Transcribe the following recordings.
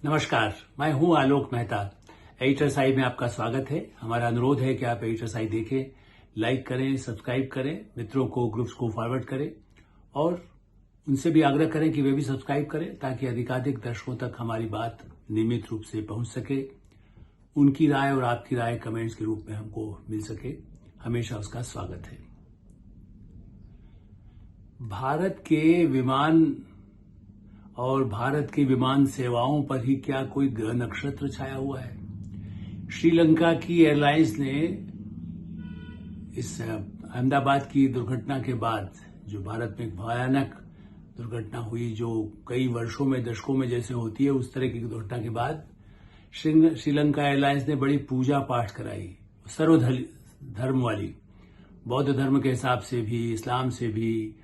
नमस्कार, मैं हूं आलोक मेहता। एडिटर्स आई में आपका स्वागत है। हमारा अनुरोध है कि आप एडिटर्स आई देखें, लाइक करें, सब्सक्राइब करें, मित्रों को, ग्रुप्स को फॉरवर्ड करें और उनसे भी आग्रह करें कि वे भी सब्सक्राइब करें ताकि अधिकाधिक दर्शकों तक हमारी बात नियमित रूप से पहुंच सके। उनकी राय और आपकी राय कमेंट्स के रूप में हमको मिल सके, हमेशा उसका स्वागत है। भारत के विमान और भारत की विमान सेवाओं पर ही क्या कोई ग्रह नक्षत्र छाया हुआ है? श्रीलंका की एयरलाइंस ने इस अहमदाबाद की दुर्घटना के बाद, जो भारत में एक भयानक दुर्घटना हुई, जो कई वर्षों में, दशकों में जैसे होती है, उस तरह की दुर्घटना के बाद श्रीलंका एयरलाइंस ने बड़ी पूजा पाठ कराई, सर्वधर्म वाली, बौद्ध धर्म के हिसाब से भी, इस्लाम से भी,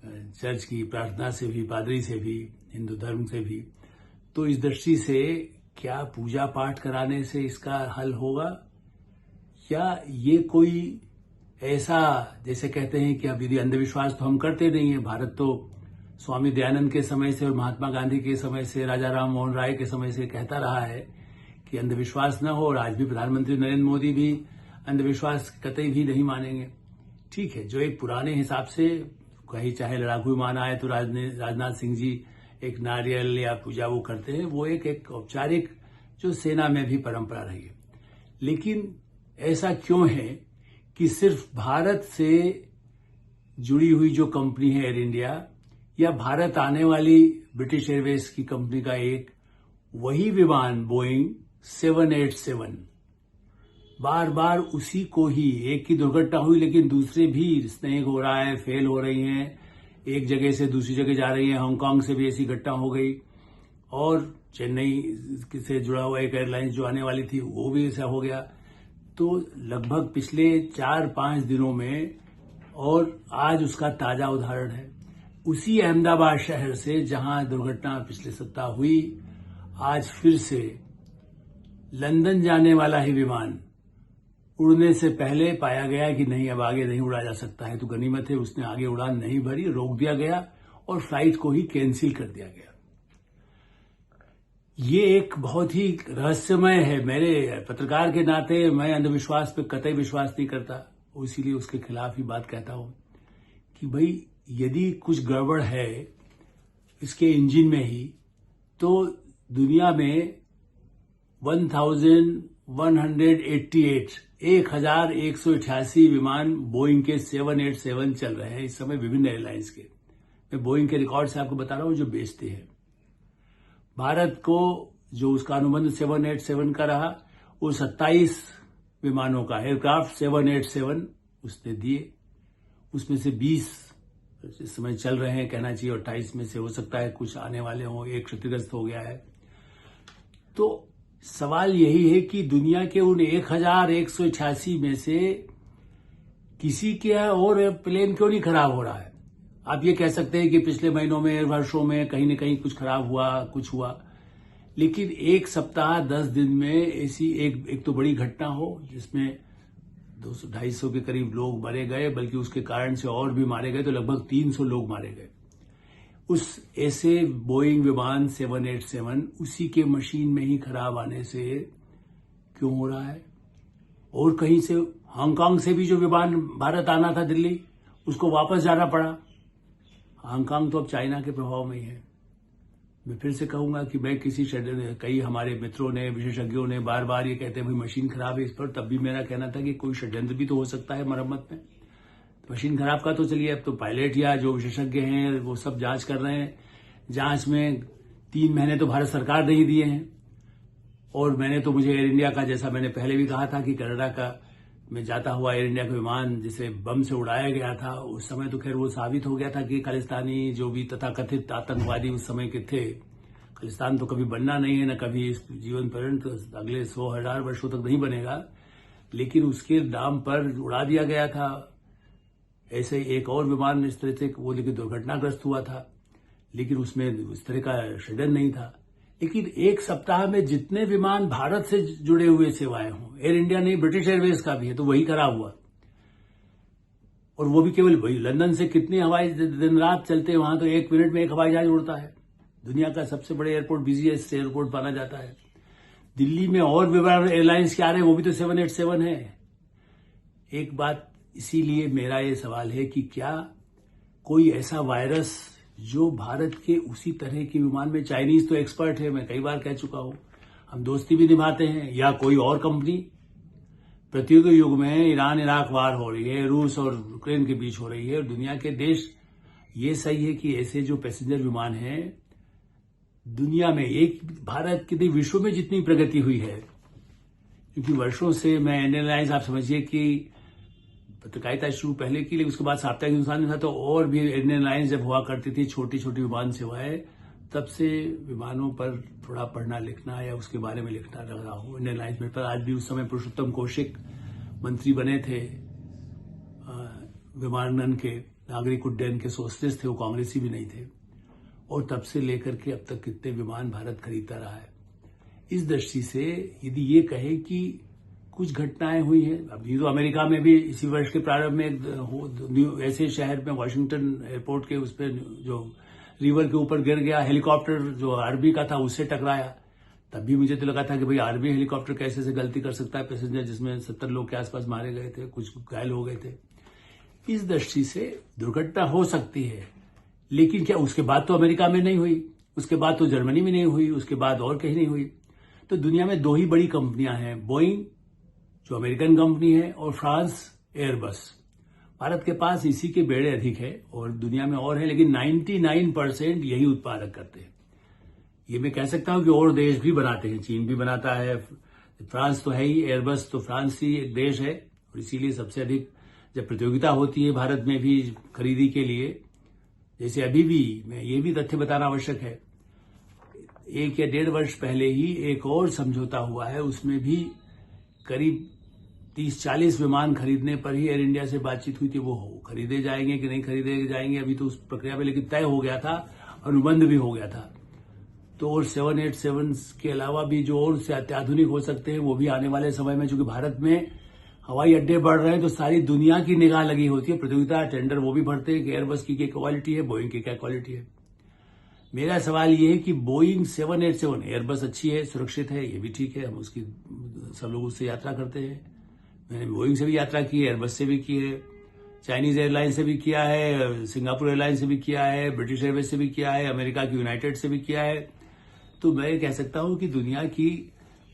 चर्च की प्रार्थना से भी, पादरी से भी, हिंदू धर्म से भी। तो इस दृष्टि से क्या पूजा पाठ कराने से इसका हल होगा, या ये कोई ऐसा, जैसे कहते हैं कि अब यदि अंधविश्वास तो हम करते नहीं है, भारत तो स्वामी दयानंद के समय से और महात्मा गांधी के समय से, राजा राम मोहन राय के समय से कहता रहा है कि अंधविश्वास न हो, और आज भी प्रधानमंत्री नरेंद्र मोदी भी अंधविश्वास कतई भी नहीं मानेंगे। ठीक है, जो एक पुराने हिसाब से कहीं चाहे लड़ाकू विमान आए तो राजनाथ सिंह जी एक नारियल या पूजा वो करते हैं, वो एक औपचारिक जो सेना में भी परंपरा रही है। लेकिन ऐसा क्यों है कि सिर्फ भारत से जुड़ी हुई जो कंपनी है एयर इंडिया, या भारत आने वाली ब्रिटिश एयरवेज की कंपनी का एक वही विमान बोइंग 787 बार बार उसी को ही, एक की दुर्घटना हुई लेकिन दूसरे भी स्नेक हो रहा है, फेल हो रही हैं, एक जगह से दूसरी जगह जा रही है। हांगकांग से भी ऐसी घटना हो गई और चेन्नई से जुड़ा हुआ एक एयरलाइंस जो आने वाली थी वो भी ऐसा हो गया। तो लगभग पिछले 4-5 दिनों में, और आज उसका ताजा उदाहरण है उसी अहमदाबाद शहर से जहां दुर्घटना पिछले सप्ताह हुई, आज फिर से लंदन जाने वाला ही विमान उड़ने से पहले पाया गया कि नहीं, अब आगे नहीं उड़ा जा सकता है। तो गनीमत है उसने आगे उड़ान नहीं भरी, रोक दिया गया और फ्लाइट को ही कैंसिल कर दिया गया। ये एक बहुत ही रहस्यमय है। मेरे पत्रकार के नाते मैं अंधविश्वास पे कतई विश्वास नहीं करता, इसीलिए उसके खिलाफ ही बात कहता हूं कि भाई यदि कुछ गड़बड़ है इसके इंजन में ही, तो दुनिया में 1188 विमान बोइंग के 787 चल रहे हैं इस समय विभिन्न एयरलाइंस के। मैं बोइंग के रिकॉर्ड से आपको बता रहा हूं जो बेचते हैं। भारत को जो उसका अनुबंध 787 का रहा, वो 27 विमानों का एयरक्राफ्ट 787 उसने दिए। उसमें से 20 इस समय चल रहे हैं, कहना चाहिए 28 में से हो सकता है कुछ आने वाले हों, एक क्षतिग्रस्त हो गया है। तो सवाल यही है कि दुनिया के उन 1188 में से किसी के और प्लेन क्यों नहीं खराब हो रहा है? आप ये कह सकते हैं कि पिछले महीनों में, वर्षों में कहीं न कहीं कुछ खराब हुआ, कुछ हुआ, लेकिन एक सप्ताह 10 दिन में ऐसी एक तो बड़ी घटना हो जिसमें 200-250 के करीब लोग मारे गए, बल्कि उसके कारण से और भी मारे गए, तो लगभग 300 लोग मारे गए। उस ऐसे बोइंग विमान 787 उसी के मशीन में ही खराब आने से क्यों हो रहा है? और कहीं से, हांगकांग से भी जो विमान भारत आना था दिल्ली, उसको वापस जाना पड़ा। हांगकांग तो अब चाइना के प्रभाव में ही है। मैं फिर से कहूंगा कि मैं कई हमारे मित्रों ने, विशेषज्ञों ने बार बार ये कहते हैं भाई मशीन खराब है इस पर, तब भी मेरा कहना था कि कोई षड्यंत्र भी तो हो सकता है मरम्मत में। मशीन खराब का तो चलिए, अब तो पायलट या जो विशेषज्ञ हैं वो सब जांच कर रहे हैं। जांच में 3 महीने तो भारत सरकार ने ही दिए हैं। और मुझे एयर इंडिया का, जैसा मैंने पहले भी कहा था कि कनाडा का में जाता हुआ एयर इंडिया का विमान जिसे बम से उड़ाया गया था, उस समय तो खैर वो साबित हो गया था कि खालिस्तानी जो भी तथाकथित आतंकवादी उस समय के थे, खालिस्तान तो कभी बनना नहीं है, न कभी इस जीवन पर्यंत अगले 100,000 वर्षों तक नहीं बनेगा, लेकिन उसके नाम पर उड़ा दिया गया था। ऐसे एक और विमान इस तरह से वो लेकिन दुर्घटनाग्रस्त हुआ था, लेकिन उसमें इस तरह का षड्यंत्र नहीं था। लेकिन एक सप्ताह में जितने विमान भारत से जुड़े हुए सेवाएं हों, एयर इंडिया नहीं, ब्रिटिश एयरवेज का भी है, तो वही खराब हुआ। और वो भी केवल वही लंदन से कितनी हवाई दिन रात चलते हैं, वहां तो 1 मिनट में एक हवाई जहाज उड़ता है। दुनिया का सबसे बड़े एयरपोर्ट, बिजीएस्ट एयरपोर्ट माना जाता है। दिल्ली में और विमान एयरलाइंस क्या आ रहे हैं, वो भी तो 787 है। एक बात, इसीलिए मेरा ये सवाल है कि क्या कोई ऐसा वायरस जो भारत के उसी तरह के विमान में, चाइनीज तो एक्सपर्ट है, मैं कई बार कह चुका हूं, हम दोस्ती भी निभाते हैं, या कोई और कंपनी। प्रतियोगी युग में ईरान इराक वार हो रही है, रूस और यूक्रेन के बीच हो रही है, और दुनिया के देश, ये सही है कि ऐसे जो पैसेंजर विमान हैं, दुनिया में एक भारत की नहीं, विश्व में जितनी प्रगति हुई है, क्योंकि वर्षों से मैं इंडियन एयरलाइंस, आप समझिए कि पत्रकारिता शुरू पहले की, लेकिन उसके बाद साप्ताहिक हिंदुस्तान में था, तो और भी इंडियन एयरलाइंस जब हुआ करती थी, छोटी छोटी विमान सेवाएं, तब से विमानों पर थोड़ा पढ़ना लिखना या उसके बारे में लिखना लग रहा हूं इंडियन एयरलाइंस में। पर आज भी उस समय पुरुषोत्तम कौशिक मंत्री बने थे विमानन के, नागरिक उड्डयन के सोचते थे, वो कांग्रेसी भी नहीं थे, और तब से लेकर के अब तक कितने विमान भारत खरीदता रहा है। इस दृष्टि से यदि ये कहे कि कुछ घटनाएं हुई हैं, अभी तो अमेरिका में भी इसी वर्ष के प्रारंभ में ऐसे शहर में, वाशिंगटन एयरपोर्ट के उस पर जो रिवर के ऊपर गिर गया, हेलीकॉप्टर जो आर्मी का था उससे टकराया, तब भी मुझे तो लगा था कि भाई आर्मी हेलीकॉप्टर कैसे से गलती कर सकता है, पैसेंजर जिसमें 70 लोग के आसपास मारे गए थे, कुछ घायल हो गए थे। इस दृष्टि से दुर्घटना हो सकती है, लेकिन क्या उसके बाद तो अमेरिका में नहीं हुई, उसके बाद तो जर्मनी में नहीं हुई, उसके बाद और कहीं नहीं हुई। तो दुनिया में दो ही बड़ी कंपनियां हैं, बोइंग जो अमेरिकन कंपनी है, और फ्रांस एयरबस। भारत के पास इसी के बेड़े अधिक है, और दुनिया में और है, लेकिन 99% यही उत्पादक करते हैं। ये मैं कह सकता हूं कि और देश भी बनाते हैं, चीन भी बनाता है, फ्रांस तो है ही, एयरबस तो फ्रांस ही एक देश है, और इसीलिए सबसे अधिक जब प्रतियोगिता होती है भारत में भी खरीदी के लिए, जैसे अभी भी, मैं ये भी तथ्य बताना आवश्यक है, 1 या 1.5 वर्ष पहले ही एक और समझौता हुआ है, उसमें भी करीब 30-40 विमान खरीदने पर ही एयर इंडिया से बातचीत हुई थी, वो खरीदे जाएंगे कि नहीं खरीदे जाएंगे अभी तो उस प्रक्रिया में, लेकिन तय हो गया था, अनुबंध भी हो गया था। तो और 787 के अलावा भी जो और से अत्याधुनिक हो सकते हैं, वो भी आने वाले समय में, चूंकि भारत में हवाई अड्डे बढ़ रहे हैं, तो सारी दुनिया की निगाह लगी होती है, प्रतियोगिता टेंडर वो भी भरते हैं कि एयरबस की क्या क्वालिटी है, बोइंग की क्या क्वालिटी है। मेरा सवाल ये है कि बोइंग 787, एयरबस अच्छी है, सुरक्षित है, ये भी ठीक है, हम उसकी सब लोग उससे यात्रा करते हैं, मैंने बोइंग से भी यात्रा की है, एयरबस से भी की है, चाइनीज एयरलाइन से भी किया है, सिंगापुर एयरलाइन से भी किया है, ब्रिटिश एयरवेज से भी किया है, अमेरिका की यूनाइटेड से भी किया है। तो मैं कह सकता हूं कि दुनिया की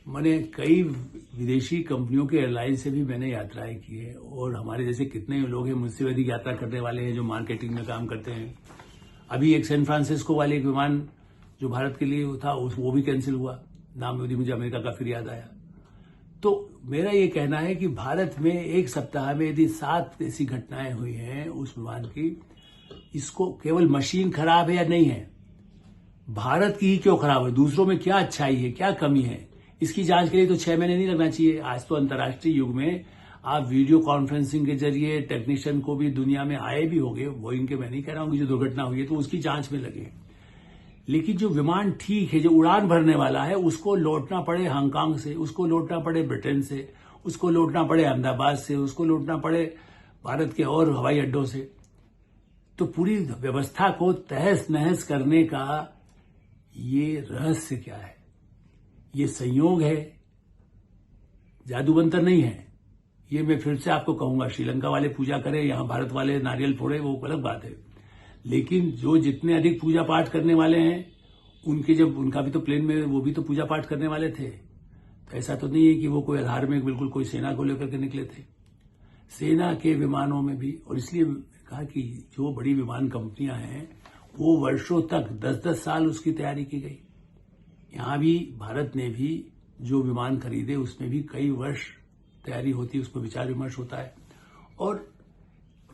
मैंने कई विदेशी कंपनियों के एयरलाइन से भी मैंने यात्राएं की है, और हमारे जैसे कितने लोग हैं मुझसे अधिक यात्रा करने वाले हैं जो मार्केटिंग में काम करते हैं। अभी एक सैन फ्रांसिस्को वाले एक विमान जो भारत के लिए था, वो भी कैंसिल हुआ, नाम मुझे अमेरिका का फिर याद आया। तो मेरा ये कहना है कि भारत में एक सप्ताह में यदि 7 ऐसी घटनाएं हुई हैं उस विमान की, इसको केवल मशीन खराब है या नहीं है, भारत की ही क्यों खराब है, दूसरों में क्या अच्छाई है, क्या कमी है, इसकी जांच के लिए तो 6 महीने नहीं लगना चाहिए। आज तो अंतर्राष्ट्रीय युग में आप वीडियो कॉन्फ्रेंसिंग के जरिए टेक्नीशियन को भी दुनिया में आए भी होंगे, बोइंग के मैं नहीं कह रहा हूं कि जो दुर्घटना हुई है तो उसकी जांच में लगे, लेकिन जो विमान ठीक है, जो उड़ान भरने वाला है, उसको लौटना पड़े हांगकांग से, उसको लौटना पड़े ब्रिटेन से, उसको लौटना पड़े अहमदाबाद से, उसको लौटना पड़े भारत के और हवाई अड्डों से, तो पूरी व्यवस्था को तहस नहस करने का ये रहस्य क्या है? ये संयोग है, जादूबंतर नहीं है। ये मैं फिर से आपको कहूंगा, श्रीलंका वाले पूजा करें, यहां भारत वाले नारियल फोड़े, वो अलग बात है, लेकिन जो जितने अधिक पूजा पाठ करने वाले हैं, उनका भी तो प्लेन में वो भी तो पूजा पाठ करने वाले थे। तो ऐसा तो नहीं है कि वो कोई धार्मिक, बिल्कुल कोई सेना को लेकर के निकले थे। सेना के विमानों में भी, और इसलिए कहा कि जो बड़ी विमान कंपनियां हैं वो वर्षों तक 10-10 साल उसकी तैयारी की गई। यहां भी भारत ने भी जो विमान खरीदे उसमें भी कई वर्ष तैयारी होती है, उसमें विचार विमर्श होता है। और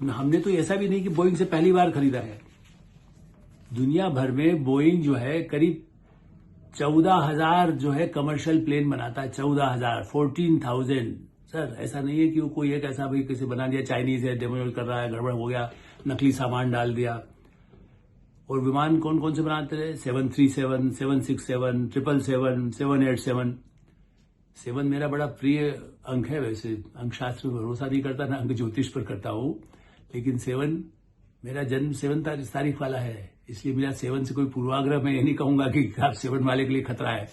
हमने तो ऐसा भी नहीं कि बोइंग से पहली बार खरीदा है, दुनिया भर में बोइंग जो है करीब 14,000 जो है कमर्शियल प्लेन बनाता है, 14,000, 14,000। सर ऐसा नहीं है कि वो कोई एक ऐसा भाई किसी बना दिया, चाइनीज है, डेमो कर रहा है, गड़बड़ हो गया, नकली सामान डाल दिया। और विमान कौन कौन से बनाते रहे? 737, 767, 777, 787। 7 मेरा बड़ा प्रिय अंक है, वैसे अंक शास्त्र में भरोसा नहीं करता, ना अंक ज्योतिष पर करता हूं, लेकिन 7 मेरा जन्म 7 तारीख वाला है, इसलिए मेरा सेवन से कोई पूर्वाग्रह मैं ये नहीं कहूंगा कि आप सेवन वाले के लिए खतरा है।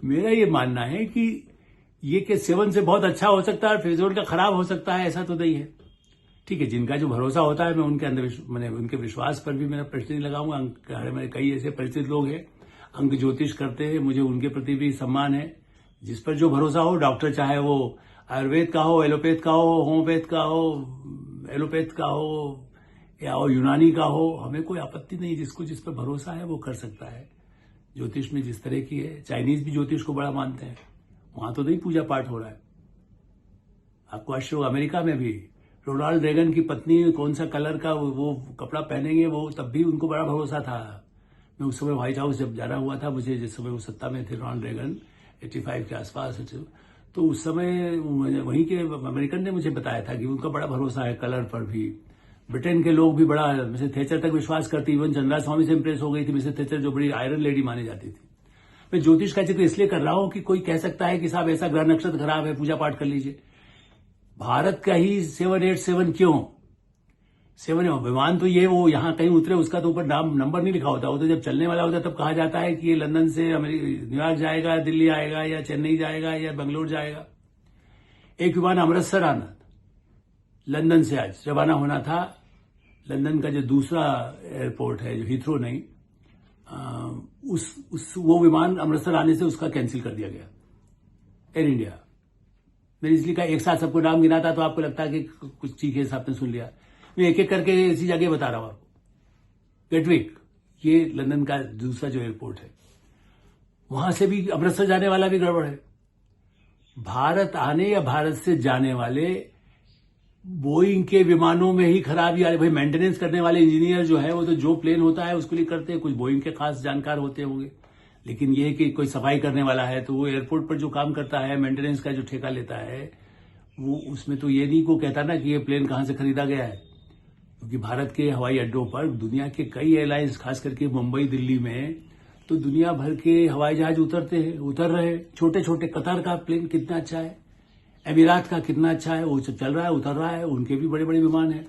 मेरा ये मानना है कि ये कि सेवन से बहुत अच्छा हो सकता है और फिजूल का खराब हो सकता है, ऐसा तो नहीं है। ठीक है, जिनका जो भरोसा होता है मैं उनके अंदर मैंने उनके विश्वास पर भी मेरा प्रश्न नहीं लगाऊंगा। मेरे कई ऐसे परिचित लोग हैं अंक ज्योतिष करते हैं, मुझे उनके प्रति भी सम्मान है। जिस पर जो भरोसा हो, डॉक्टर चाहे वो आयुर्वेद का हो, एलोपैथ का हो, होम्योपैथ का हो, एलोपैथ का हो या यूनानी का हो, हमें कोई आपत्ति नहीं। जिसको जिस पर भरोसा है वो कर सकता है। ज्योतिष में जिस तरह की है, चाइनीज भी ज्योतिष को बड़ा मानते हैं, वहां तो नहीं पूजा पाठ हो रहा है। आपको आश्चर्य होगा, अमेरिका में भी रोनाल्ड रेगन की पत्नी कौन सा कलर का वो कपड़ा पहनेंगे, वो तब भी उनको बड़ा भरोसा था। मैं उस समय व्हाइट हाउस जब जाना हुआ था, मुझे जिस समय वो सत्ता में थे रोनाल्ड रेगन 85 के आसपास, तो उस समय वहीं के अमेरिकन ने मुझे बताया था कि उनका बड़ा भरोसा है कलर पर भी। ब्रिटेन के लोग भी बड़ा मिसेस थेचर तक विश्वास करती, इवन चंद्रा स्वामी से इंप्रेस हो गई थी मिसेस थेचर, जो बड़ी आयरन लेडी मानी जाती थी। मैं ज्योतिष का जिक्र इसलिए कर रहा हूं कि कोई कह सकता है कि साहब ऐसा ग्रह नक्षत्र खराब है, पूजा पाठ कर लीजिए। भारत का ही 787 क्यों 7 विमान तो ये वो यहां कहीं उतरे, उसका तो ऊपर नाम नंबर नहीं लिखा होता। वो तो जब चलने वाला होता है तब कहा जाता है कि ये लंदन से न्यूयॉर्क जाएगा, दिल्ली आएगा, या चेन्नई जाएगा, या बेंगलोर जाएगा। एक विमान अमृतसर आना, लंदन से आज रवाना होना था। लंदन का जो दूसरा एयरपोर्ट है, जो हीथ्रो नहीं, वो विमान अमृतसर आने से उसका कैंसिल कर दिया गया, एयर इंडिया। मैंने इसलिए कहा एक साथ सबको नाम गिना था तो आपको लगता है कि कुछ चीजें आपने सुन लिया। मैं एक एक करके इसी जगह बता रहा हूं आपको। गेटविक, ये लंदन का दूसरा जो एयरपोर्ट है, वहां से भी अमृतसर जाने वाला भी गड़बड़ है। भारत आने या भारत से जाने वाले बोइंग के विमानों में ही खराबी आ रही। भाई मेंटेनेंस करने वाले इंजीनियर जो है वो तो जो प्लेन होता है उसके लिए करते हैं, कुछ बोइंग के खास जानकार होते होंगे, लेकिन यह कि कोई सफाई करने वाला है तो वो एयरपोर्ट पर जो काम करता है, मेंटेनेंस का जो ठेका लेता है, वो उसमें तो ये नहीं को कहता ना कि ये प्लेन कहां से खरीदा गया है। क्योंकि भारत के हवाई अड्डों पर दुनिया के कई एयरलाइंस, खास करके मुंबई दिल्ली में तो दुनिया भर के हवाई जहाज उतर रहे। छोटे छोटे कतर का प्लेन कितना अच्छा है, अमीरात का कितना अच्छा है, वो सब चल रहा है, उतर रहा है। उनके भी बड़े बड़े विमान हैं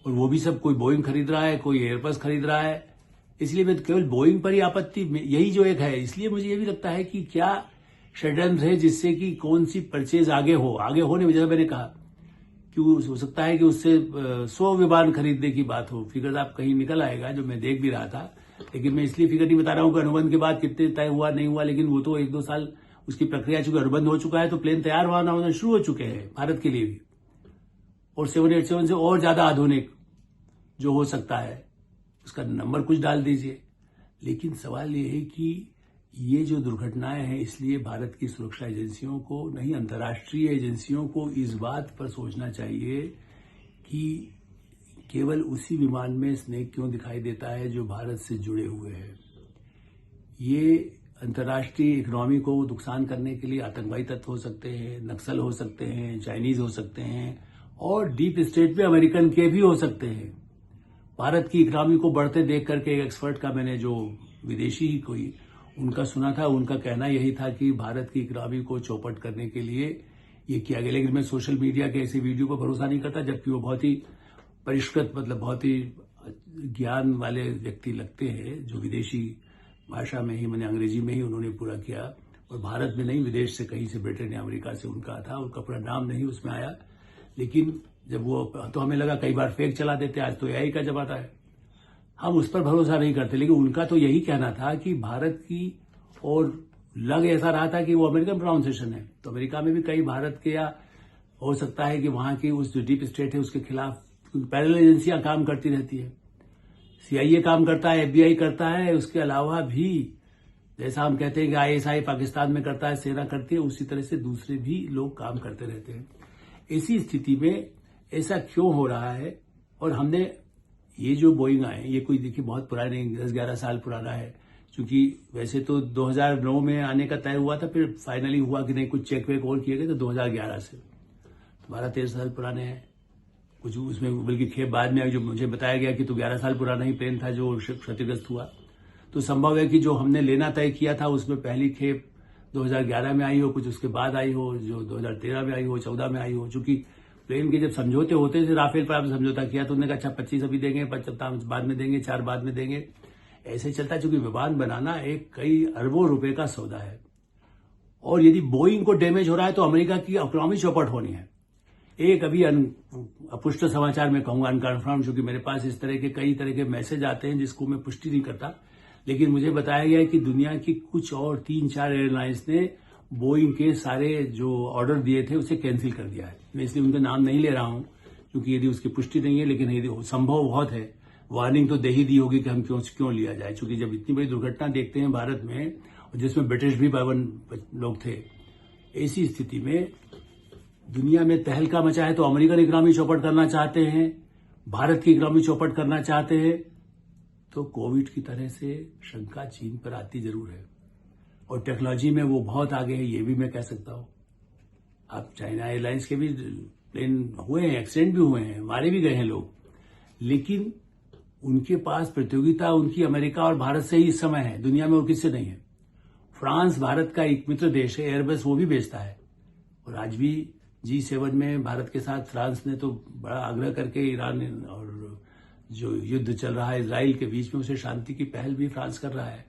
और वो भी सब, कोई बोइंग खरीद रहा है, कोई एयरबस खरीद रहा है। इसलिए मैं केवल बोइंग पर ही आपत्ति, यही जो एक है। इसलिए मुझे ये भी लगता है कि क्या षड्यंत्र है जिससे कि कौन सी परचेज आगे होने में, जैसा मैंने कहा कि हो सकता है कि उससे 100 विमान खरीदने की बात हो। फिगर आप कहीं निकल आएगा, जो मैं देख भी रहा था, लेकिन मैं इसलिए फिगर नहीं बता रहा हूं कि अनुबंध के बाद कितने तय हुआ नहीं हुआ, लेकिन वो तो 1-2 साल उसकी प्रक्रिया, चूंकि अनुबंध हो चुका है तो प्लेन तैयार होना शुरू हो चुके हैं भारत के लिए भी। और 787 से और ज्यादा आधुनिक जो हो सकता है उसका नंबर कुछ डाल दीजिए। लेकिन सवाल ये है कि ये जो दुर्घटनाएं हैं, इसलिए भारत की सुरक्षा एजेंसियों को नहीं, अंतर्राष्ट्रीय एजेंसियों को इस बात पर सोचना चाहिए कि केवल उसी विमान में स्नेक क्यों दिखाई देता है जो भारत से जुड़े हुए हैं। ये अंतर्राष्ट्रीय इकोनॉमी को नुकसान करने के लिए आतंकवादी तत्व हो सकते हैं, नक्सल हो सकते हैं, चाइनीज हो सकते हैं, और डीप स्टेट में अमेरिकन के भी हो सकते हैं। भारत की इकोनॉमी को बढ़ते देख करके एक एक्सपर्ट का मैंने, जो विदेशी ही कोई, उनका सुना था, उनका कहना यही था कि भारत की इकोनॉमी को चौपट करने के लिए ये किया गया। लेकिन मैं सोशल मीडिया के ऐसे वीडियो पर भरोसा नहीं करता, जबकि वो बहुत ही परिष्कृत, मतलब बहुत ही ज्ञान वाले व्यक्ति लगते हैं, जो विदेशी भाषा में ही, मैंने अंग्रेजी में ही उन्होंने पूरा किया, और भारत में नहीं, विदेश से कहीं से, ब्रिटेन या अमेरिका से उनका था, उनका पूरा नाम नहीं उसमें आया। लेकिन जब वो, तो हमें लगा कई बार फेक चला देते, आज तो एआई का जमाना है, हम उस पर भरोसा नहीं करते। लेकिन उनका तो यही कहना था कि भारत की, और लग ऐसा रहा था कि वो अमेरिकन प्रोनाउंसिएशन है, तो अमेरिका में भी कई भारत के, या हो सकता है कि वहां की उस जो डीप स्टेट है उसके खिलाफ पैरेलल एजेंसियां काम करती रहती है। सीआईए काम करता है, एफबीआई करता है, उसके अलावा भी जैसा हम कहते हैं कि आईएसआई पाकिस्तान में करता है, सेना करती है, उसी तरह से दूसरे भी लोग काम करते रहते हैं। इसी स्थिति में ऐसा क्यों हो रहा है? और हमने ये जो बोइंग आए, ये कोई देखिए बहुत पुराने, 10-11 साल पुराना है, क्योंकि वैसे तो 2009 में आने का तय हुआ था, फिर फाइनली हुआ कि नहीं, कुछ चेक वेक और किए गए, तो 2011 से 12-13 साल पुराने हैं। कुछ उसमें बल्कि खेप बाद में जो मुझे बताया गया कि तो 11 साल पुराना ही प्लेन था जो क्षतिग्रस्त हुआ। तो संभव है कि जो हमने लेना तय किया था उसमें पहली खेप 2011 में आई हो, कुछ उसके बाद आई हो, जो 2013 में आई हो, 14 में आई हो। चूंकि प्लेन के जब समझौते होते थे, राफेल पर आपने समझौता किया तो उन्होंने कहा अच्छा 25 अभी देंगे, 55 बाद में देंगे, 4 बाद में देंगे, ऐसे चलता है। चूंकि विमान बनाना एक कई अरबों रुपए का सौदा है और यदि बोइंग को डैमेज हो रहा है तो अमेरिका की इकोनॉमी चौपट होनी है। एक अभी अपुष्ट समाचार में कहूंगा, अनकन्फर्म, क्योंकि मेरे पास इस तरह के कई तरह के मैसेज आते हैं जिसको मैं पुष्टि नहीं करता, लेकिन मुझे बताया गया है कि दुनिया की कुछ और 3-4 एयरलाइंस ने बोइंग के सारे जो ऑर्डर दिए थे उसे कैंसिल कर दिया है। मैं इसलिए उनका नाम नहीं ले रहा हूं क्योंकि यदि उसकी पुष्टि नहीं है, लेकिन यदि संभव बहुत है, वार्निंग तो दे ही दी होगी कि हम क्यों लिया जाए। क्योंकि जब इतनी बड़ी दुर्घटना देखते हैं भारत में, जिसमें ब्रिटिश भी 52 लोग थे, ऐसी स्थिति में दुनिया में तहलका मचा है तो अमेरिकन इकोनॉमी चौपट करना चाहते हैं, भारत की इकोनॉमी चौपट करना चाहते हैं, तो कोविड की तरह से शंका चीन पर आती जरूर है। और टेक्नोलॉजी में वो बहुत आगे है, ये भी मैं कह सकता हूं। अब चाइना एयरलाइंस के भी प्लेन हुए हैं, एक्सीडेंट भी हुए हैं, मारे भी गए हैं लोग, लेकिन उनके पास प्रतियोगिता उनकी अमेरिका और भारत से ही इस समय है, दुनिया में और किससे नहीं है। फ्रांस भारत का एक मित्र देश है, एयरबस वो भी बेचता है। और आज भी G7 में भारत के साथ फ्रांस ने तो बड़ा आग्रह करके ईरान और जो युद्ध चल रहा है इजराइल के बीच में, उसे शांति की पहल भी फ्रांस कर रहा है।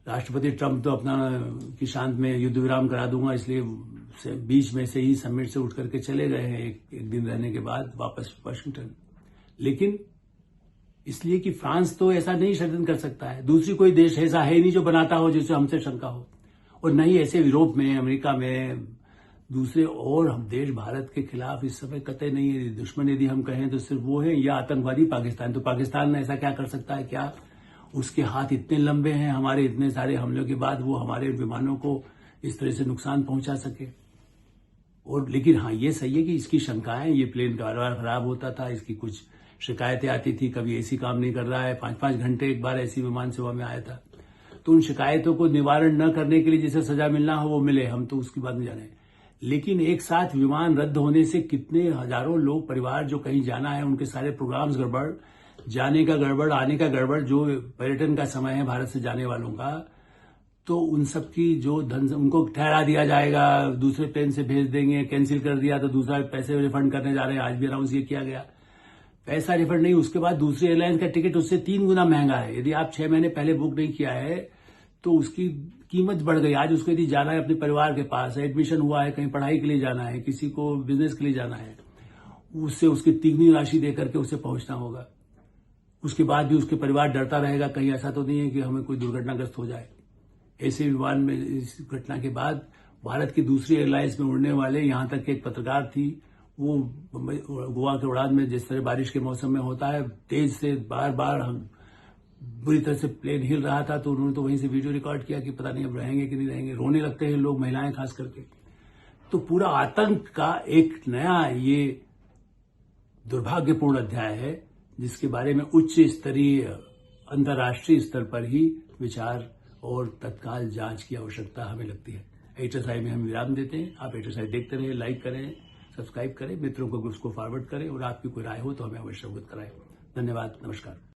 राष्ट्रपति ट्रंप तो अपना कि शांत में युद्ध विराम करा दूंगा, इसलिए बीच में से ही समिट से उठ करके चले गए हैं एक दिन रहने के बाद वापस वाशिंगटन। लेकिन इसलिए कि फ्रांस तो ऐसा नहीं षड्यंत्र कर सकता है, दूसरी कोई देश ऐसा है नहीं जो बनाता हो जिससे हमसे शंका हो। और नहीं ऐसे यूरोप में, अमेरिका में दूसरे और हम देश भारत के खिलाफ इस समय कतई नहीं है। दुश्मन यदि हम कहें तो सिर्फ वो है या आतंकवादी पाकिस्तान। तो पाकिस्तान ने ऐसा क्या कर सकता है? क्या उसके हाथ इतने लंबे हैं हमारे इतने सारे हमलों के बाद वो हमारे विमानों को इस तरह से नुकसान पहुंचा सके? और लेकिन हाँ, ये सही है कि इसकी शंकाएं, ये प्लेन बार बार खराब होता था, इसकी कुछ शिकायतें आती थी, कभी एसी काम नहीं कर रहा है, 5-5 घंटे एक बार ऐसी विमान सेवा में आया था। तो उन शिकायतों को निवारण न करने के लिए जिसे सजा मिलना हो वो मिले, हम तो उसकी बात नहीं जाने। लेकिन एक साथ विमान रद्द होने से कितने हजारों लोग, परिवार जो कहीं जाना है, उनके सारे प्रोग्राम्स गड़बड़, जाने का गड़बड़, आने का गड़बड़, जो पर्यटन का समय है भारत से जाने वालों का, तो उन सब की जो धन उनको ठहरा दिया जाएगा, दूसरे प्लेन से भेज देंगे, कैंसिल कर दिया तो दूसरा पैसे रिफंड करने जा रहे हैं। आज भी अनाउंस ये किया गया, पैसा रिफंड नहीं, उसके बाद दूसरी एयरलाइन का टिकट उससे 3 गुना महंगा है। यदि आप 6 महीने पहले बुक नहीं किया है तो उसकी कीमत बढ़ गई। आज उसको यदि जाना है अपने परिवार के पास, एडमिशन हुआ है, कहीं पढ़ाई के लिए जाना है, किसी को बिजनेस के लिए जाना है, उससे उसकी 3 गुनी राशि देकर के उसे पहुंचना होगा। उसके बाद भी उसके परिवार डरता रहेगा, कहीं ऐसा तो नहीं है कि हमें कोई दुर्घटनाग्रस्त हो जाए। ऐसे विमान में इस घटना के बाद भारत की दूसरी एयरलाइंस में उड़ने वाले, यहां तक कि एक पत्रकार थी, वो गोवा के उड़ान में जिस तरह बारिश के मौसम में होता है, तेज से बार बार बुरी तरह से प्लेन हिल रहा था, तो उन्होंने तो वहीं से वीडियो रिकॉर्ड किया कि पता नहीं अब रहेंगे कि नहीं रहेंगे। रोने लगते हैं लोग, महिलाएं खास करके। तो पूरा आतंक का एक नया ये दुर्भाग्यपूर्ण अध्याय है जिसके बारे में उच्च स्तरीय अंतर्राष्ट्रीय स्तर पर ही विचार और तत्काल जांच की आवश्यकता हमें लगती है। HSI में हम विराम देते हैं। आप HSI देखते रहें, लाइक करें, सब्सक्राइब करें, मित्रों को ग्रुप्स को फॉरवर्ड करें और आपकी कोई राय हो तो हमें अवश्य अवगत कराएं। धन्यवाद, नमस्कार।